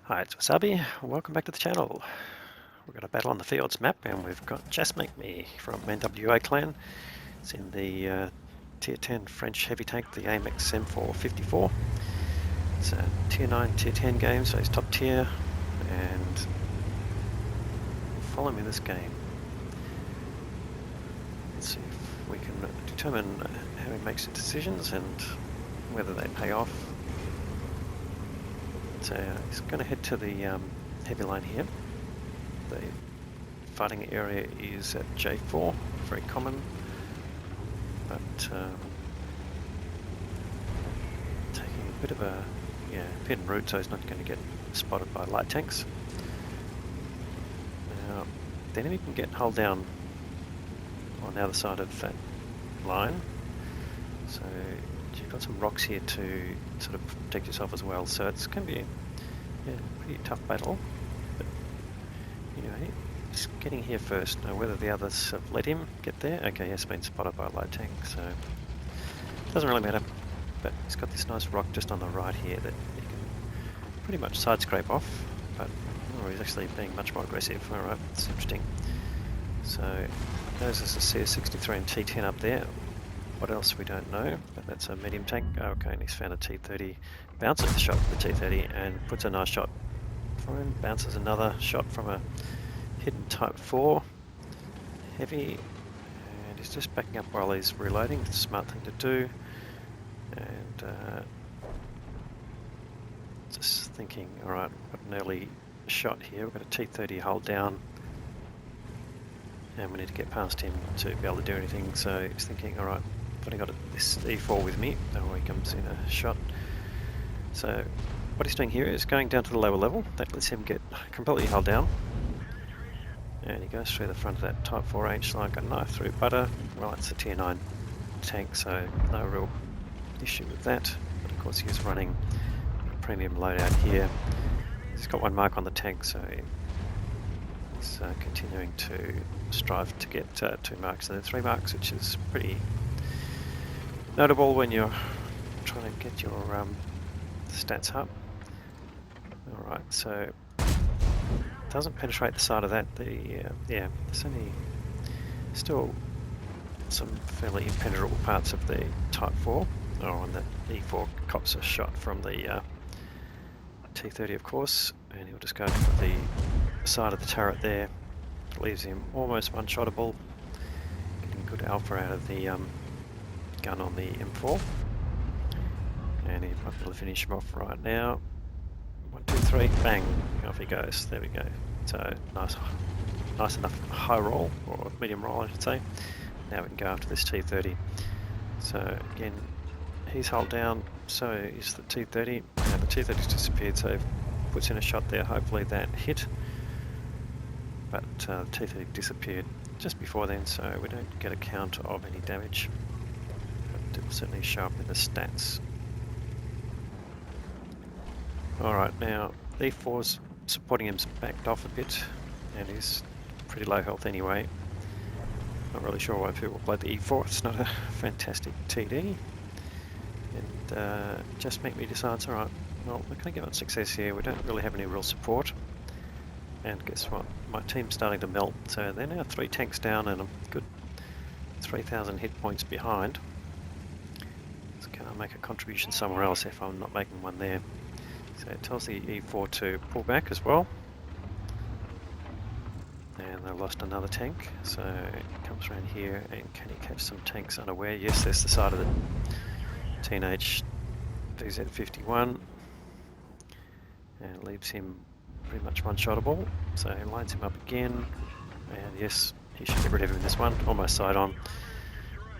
Hi, it's Wasabi. Welcome back to the channel. We've got a battle on the fields map, and we've got jassmakeme from NWA clan. It's in the tier 10 French heavy tank, the AMX M454. It's a tier 9, tier 10 game, so he's top tier, and follow me in this game. Let's see if we can determine how he makes his decisions and whether they pay off. So he's going to head to the heavy line here. The fighting area is at J4, very common, but taking a bit of a hidden route, so he's not going to get spotted by light tanks. Now, the enemy can get hull down on the other side of that line, so you've got some rocks here to sort of protect yourself as well. So it's going to be a pretty tough battle. But anyway, he's getting here first. Now whether the others have let him get there. Okay, he has been spotted by a light tank, so it doesn't really matter. But he's got this nice rock just on the right here that he can pretty much side scrape off. But he's actually being much more aggressive. Alright, it's interesting. So there's a CS63 and T10 up there. What else we don't know, but that's a medium tank. Okay, and he's found a T30, bounces the shot with the T30 and puts a nice shot for him, bounces another shot from a hidden Type 4 heavy, and he's just backing up while he's reloading. It's a smart thing to do, and just thinking, alright, got an early shot here, we've got a T30 hull down, and we need to get past him to be able to do anything. So he's thinking, alright, I've only got this E4 with me. Oh, he comes in a shot. So what he's doing here is going down to the lower level. That lets him get completely hull down. And he goes through the front of that Type 4H like a knife through butter. Well, it's a tier 9 tank, so no real issue with that. But of course he's running a premium loadout here. He's got one mark on the tank, so he's continuing to strive to get 2 marks and then 3 marks, which is pretty notable when you're trying to get your stats up. Alright, so it doesn't penetrate the side of that. There's only still some fairly impenetrable parts of the Type 4. Oh, and that E4 cops a shot from the T30, of course, and he'll just go for the side of the turret there. It leaves him almost one-shottable, getting good alpha out of the gun on the M4, and he might be able to finish him off right now. 1, 2, 3, bang, off he goes. There we go. So nice enough high roll, or medium roll I should say. Now we can go after this T30. So again, he's hull down, so is the T30. Now the T30's disappeared, so puts in a shot there. Hopefully that hit, but the T30 disappeared just before then, so we don't get a count of any damage. But it will certainly show up in the stats. Alright, now E4's supporting him's backed off a bit, and he's pretty low health anyway. Not really sure why people play the E4, it's not a fantastic TD. And jassmakeme decides, alright, well, we're going to give it success here. We don't really have any real support. And guess what? My team's starting to melt, so they're now 3 tanks down and a good 3,000 hit points behind. So can I make a contribution somewhere else if I'm not making one there? So it tells the E4 to pull back as well. And they've lost another tank, so it comes around here, and can he catch some tanks unaware? Yes, there's the side of the teenage VZ51, and it leaves him pretty much one-shottable. So he lines him up again, and yes, he should get rid of him in this one. Almost side on,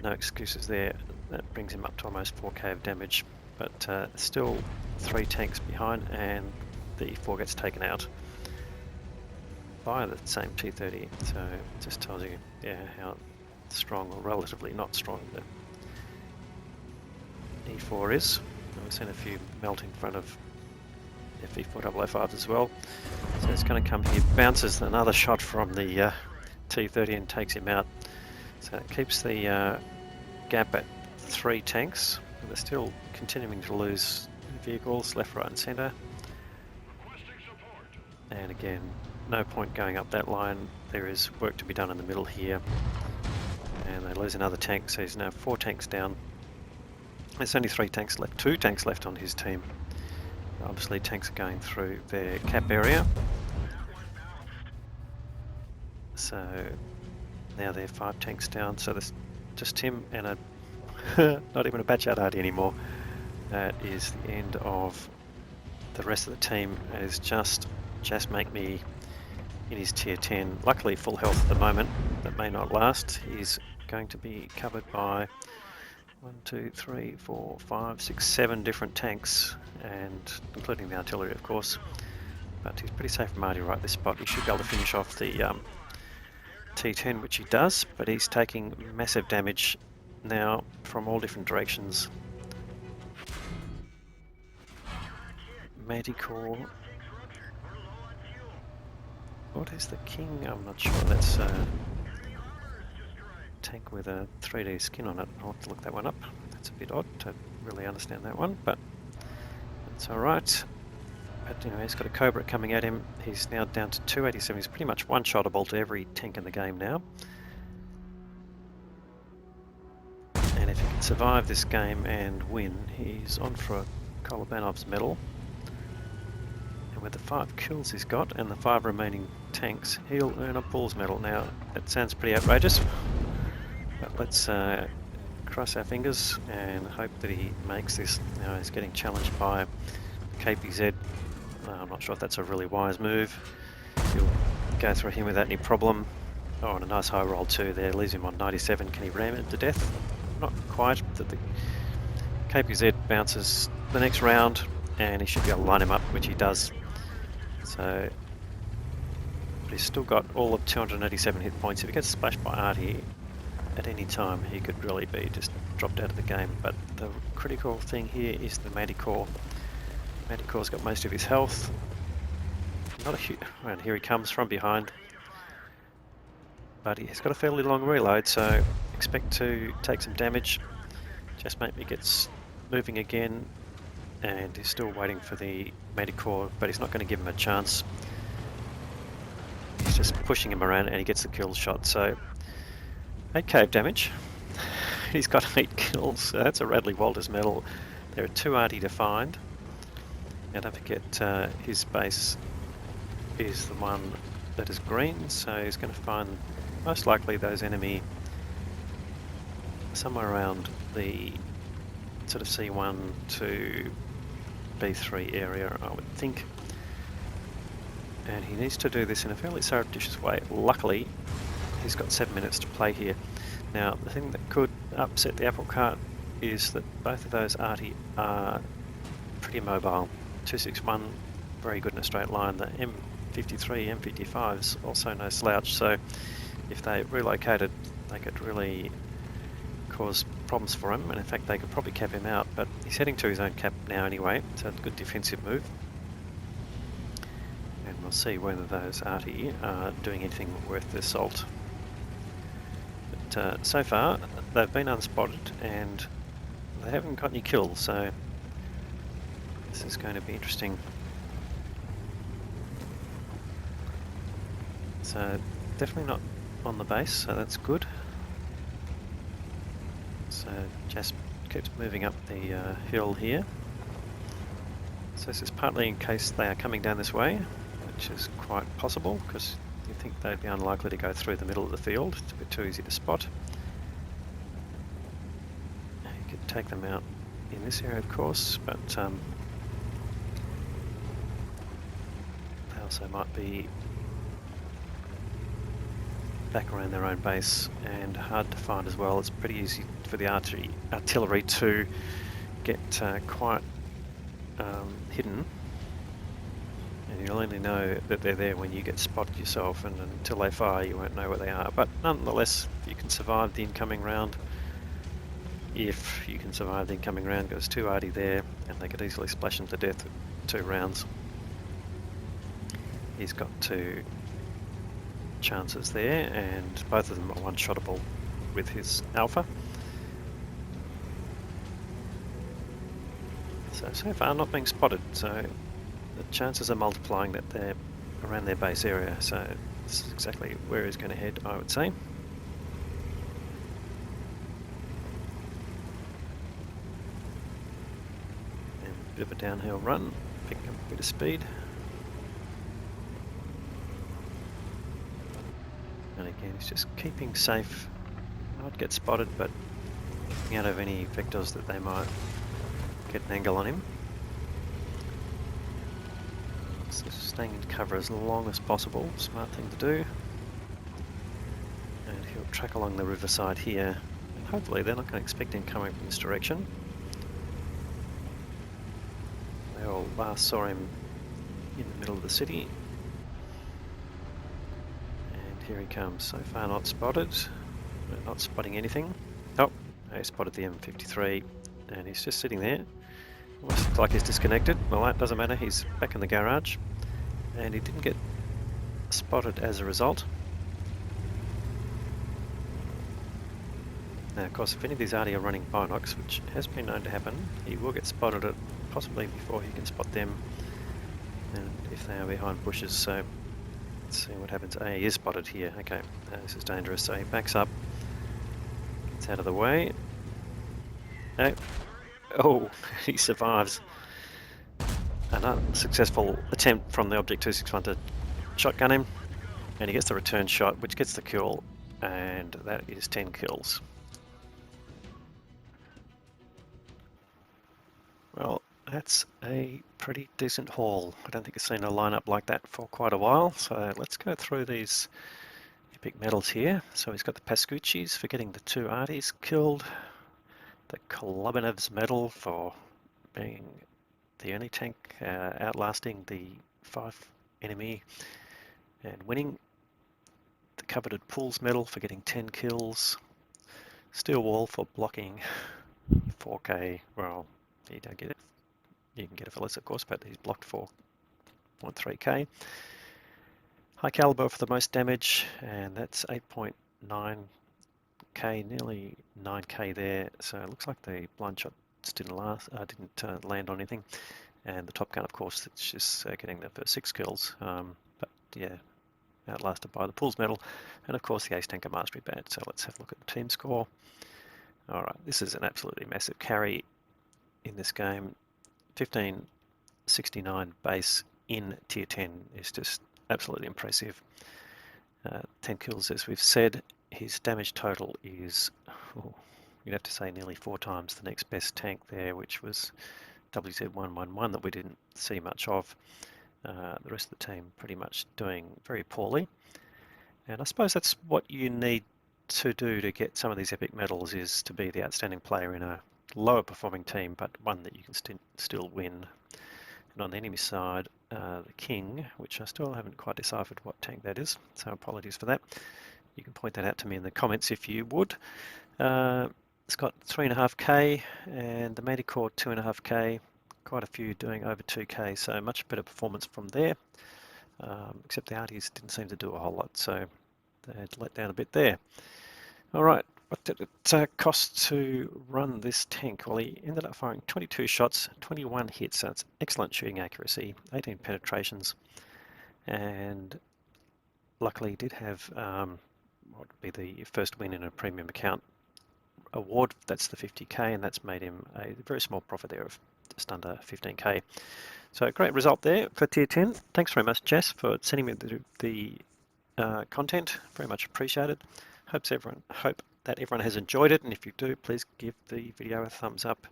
no excuses there. That brings him up to almost 4k of damage, but still 3 tanks behind, and the E4 gets taken out by the same T30. So it just tells you how strong, or relatively not strong, the E4 is. And we've seen a few melt in front of FE40005 as well. So it's going to come here, bounces another shot from the T30 and takes him out. So it keeps the gap at 3 tanks. And they're still continuing to lose vehicles left, right and centre. And again, no point going up that line. There is work to be done in the middle here. And they lose another tank, so he's now 4 tanks down. There's only 3 tanks left, 2 tanks left on his team. Obviously tanks are going through their cap area. So now they're 5 tanks down, so there's just him and a not even a batch-out arty anymore. That is the end of the rest of the team. It is just jassmakeme in his tier 10. Luckily full health at the moment. That may not last. He's going to be covered by 1, 2, 3, 4, 5, 6, 7 different tanks, and including the artillery, of course. But he's pretty safe from arty right at this spot. He should be able to finish off the T10, which he does, but he's taking massive damage now from all different directions. Manticore. What is the king? I'm not sure. That's a tank with a 3D skin on it. I'll have to look that one up. That's a bit odd. Don't really understand that one, but that's alright. But anyway, he's got a Cobra coming at him. He's now down to 287. He's pretty much one-shottable to every tank in the game now. And if he can survive this game and win, he's on for a Kolobanovs medal. And with the 5 kills he's got and the 5 remaining tanks, he'll earn a Bull's medal. Now, that sounds pretty outrageous, but let's cross our fingers and hope that he makes this. Now he's getting challenged by KPZ. I'm not sure if that's a really wise move. He'll go through him without any problem. Oh, and a nice high roll too there, leaves him on 97. Can he ram it to death? Not quite. The KPZ bounces the next round and he should be able to line him up, which he does. So, but he's still got all of 287 hit points. If he gets splashed by arty at any time, he could really be just dropped out of the game. But the critical thing here is the Manticore. Manticore's got most of his health. Not a huge, and here he comes from behind. But he's got a fairly long reload, so expect to take some damage. Jassmakeme gets moving again, and he's still waiting for the Manticore, but he's not going to give him a chance. He's just pushing him around, and he gets the kill shot. So 8 cave damage. He's got 8 kills. So that's a Radley Walters medal. There are 2 arty to find. And don't forget, his base is the one that is green, so he's going to find most likely those enemy somewhere around the sort of C1 to B3 area, I would think. And he needs to do this in a fairly surreptitious way. Luckily, he's got 7 minutes to play here. Now, the thing that could upset the apple cart is that both of those arty are pretty mobile. 261, very good in a straight line. The M53, M55's also no slouch, so if they relocated, they could really cause problems for him, and in fact they could probably cap him out, but he's heading to his own cap now anyway, so it's a good defensive move. And we'll see whether those arty are doing anything worth the salt. But so far, they've been unspotted, and they haven't got any kills, so this is going to be interesting. So definitely not on the base, so that's good. So just keeps moving up the hill here. So this is partly in case they are coming down this way, which is quite possible because you think they'd be unlikely to go through the middle of the field. It's a bit too easy to spot. You could take them out in this area, of course, but they also might be back around their own base and hard to find as well. It's pretty easy for the artillery to get quite hidden, and you'll only know that they're there when you get spotted yourself, and until they fire you won't know where they are. But nonetheless, if you can survive the incoming round, there's 2 arty there and they could easily splash him to death with 2 rounds. He's got 2 chances there, and both of them are one-shottable with his alpha. So far not being spotted, so the chances are multiplying that they're around their base area, so this is exactly where he's going to head, I would say. And a bit of a downhill run, picking up a bit of speed. And again, he's just keeping safe. Might get spotted, but looking out of any vectors that they might get an angle on him. So staying in cover as long as possible, smart thing to do. And he'll track along the riverside here, and hopefully they're not going to expect him coming from this direction. They all last saw him in the middle of the city. And here he comes, so far not spotted. We're not spotting anything. Oh, I spotted the M53, and he's just sitting there. Looks like he's disconnected. Well, that doesn't matter, he's back in the garage. And he didn't get spotted as a result. Now, of course, if any of these ARTI are running binocs, which has been known to happen, he will get spotted at possibly before he can spot them, and if they are behind bushes. So let's see what happens. He is spotted here. Okay, this is dangerous. So he backs up, gets out of the way. No. Oh, he survives. An unsuccessful attempt from the Object 261 to shotgun him, and he gets the return shot, which gets the kill, and that is 10 kills. Well, that's a pretty decent haul. I don't think I've seen a lineup like that for quite a while, so let's go through these epic medals here. So he's got the Pascucci's for getting the 2 ARTIs killed, the Kolobanovs medal for being the only tank outlasting the 5 enemy and winning, the coveted Pools medal for getting 10 kills, Steel Wall for blocking 4K, well, you don't get it, you can get it for less of course, but he's blocked 4.3K. High caliber for the most damage, and that's 8.9K, nearly 9K there, so it looks like the blind shot didn't land on anything. And the Top Gun, of course, it's just getting the first 6 kills, but yeah, outlasted by the Pools medal, and of course the Ace Tanker Mastery badge. So let's have a look at the team score. Alright, this is an absolutely massive carry in this game. 1569 base in tier 10 is just absolutely impressive. 10 kills, as we've said. His damage total is, you'd have to say, nearly 4 times the next best tank there, which was WZ111 that we didn't see much of. The rest of the team pretty much doing very poorly. And I suppose that's what you need to do to get some of these epic medals, is to be the outstanding player in a lower performing team, but one that you can still win. And on the enemy side, the King, which I still haven't quite deciphered what tank that is, so apologies for that. You can point that out to me in the comments if you would. It's got 3.5K and the Manticore 2.5K, quite a few doing over 2K, so much better performance from there, except the ARTIs didn't seem to do a whole lot, so they had let down a bit there. Alright, what did it cost to run this tank? Well, he ended up firing 22 shots, 21 hits, so it's excellent shooting accuracy, 18 penetrations, and luckily he did have what would be the first win in a premium account award. That's the 50K, and that's made him a very small profit there of just under 15K. So great result there for tier 10. Thanks very much, Jess, for sending me the content. Very much appreciated. Hope that everyone has enjoyed it, and if you do, please give the video a thumbs up,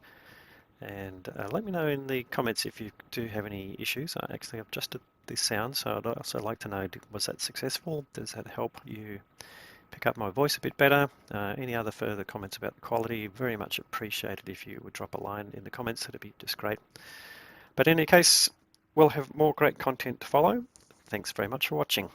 and let me know in the comments if you do have any issues. I actually adjusted this sound, so I'd also like to know, was that successful? Does that help you pick up my voice a bit better? Any other further comments about the quality, very much appreciated if you would drop a line in the comments. That'd be just great. But in any case, we'll have more great content to follow. Thanks very much for watching.